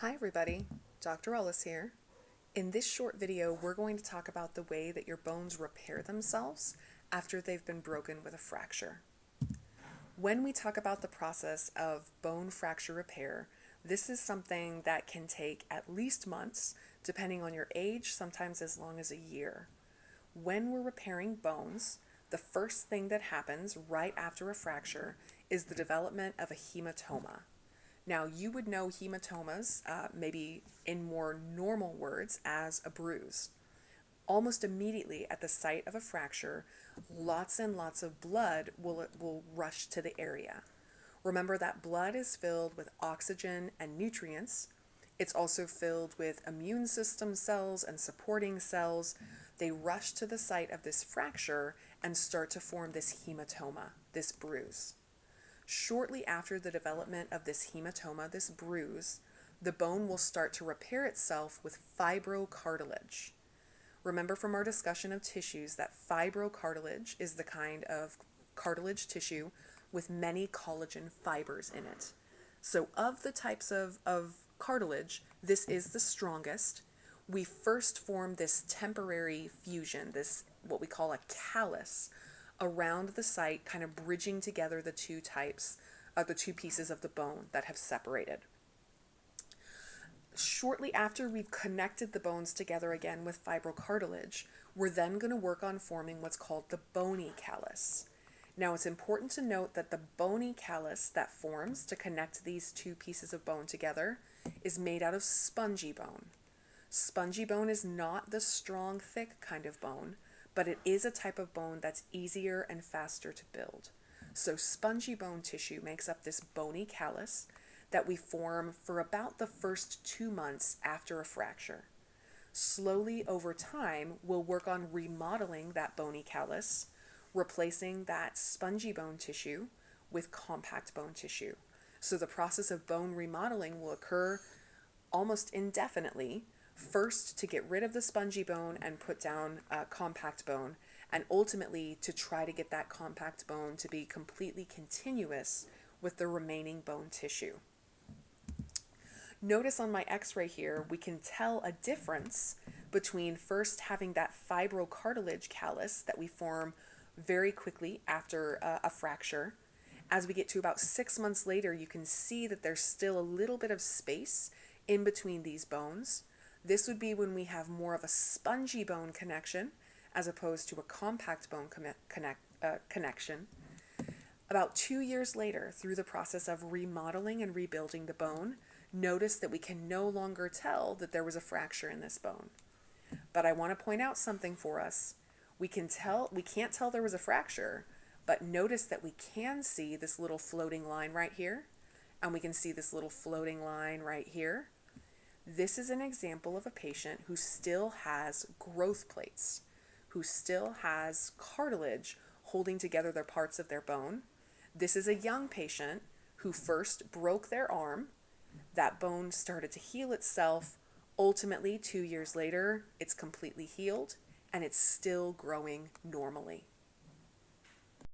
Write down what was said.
Hi everybody, Dr. Ahles here. In this short video, we're going to talk about the way that your bones repair themselves after they've been broken with a fracture. When we talk about the process of bone fracture repair, this is something that can take at least months, depending on your age, sometimes as long as a year. When we're repairing bones, the first thing that happens right after a fracture is the development of a hematoma. Now, you would know hematomas, maybe in more normal words, as a bruise. Almost immediately at the site of a fracture, lots and lots of blood will rush to the area. Remember that blood is filled with oxygen and nutrients. It's also filled with immune system cells and supporting cells. They rush to the site of this fracture and start to form this hematoma, this bruise. Shortly after the development of this hematoma, this bruise, the bone will start to repair itself with fibrocartilage. Remember from our discussion of tissues that fibrocartilage is the kind of cartilage tissue with many collagen fibers in it. So of the types of cartilage, this is the strongest. We first form this temporary fusion, this what we call a callus, around the site, kind of bridging together the two types of the two pieces of the bone that have separated. Shortly after we've connected the bones together again with fibrocartilage, we're then going to work on forming what's called the bony callus. Now, it's important to note that the bony callus that forms to connect these two pieces of bone together is made out of spongy bone. Spongy bone is not the strong, thick kind of bone, but it is a type of bone that's easier and faster to build. So spongy bone tissue makes up this bony callus that we form for about the first 2 months after a fracture. Slowly over time, we'll work on remodeling that bony callus, replacing that spongy bone tissue with compact bone tissue. So the process of bone remodeling will occur almost indefinitely, first to get rid of the spongy bone and put down compact bone, and ultimately to try to get that compact bone to be completely continuous with the remaining bone tissue. Notice on my x-ray here, we can tell a difference between first having that fibrocartilage callus that we form very quickly after a fracture. As we get to about 6 months later, you can see that there's still a little bit of space in between these bones. This would be when we have more of a spongy bone connection as opposed to a compact bone connection. About 2 years later, through the process of remodeling and rebuilding the bone, notice that we can no longer tell that there was a fracture in this bone. But I want to point out something for us. We can't tell there was a fracture, but notice that we can see this little floating line right here, and we can see this little floating line right here. This is an example of a patient who still has growth plates, who still has cartilage holding together their parts of their bone. This is a young patient who first broke their arm. That bone started to heal itself. Ultimately, 2 years later, it's completely healed and it's still growing normally.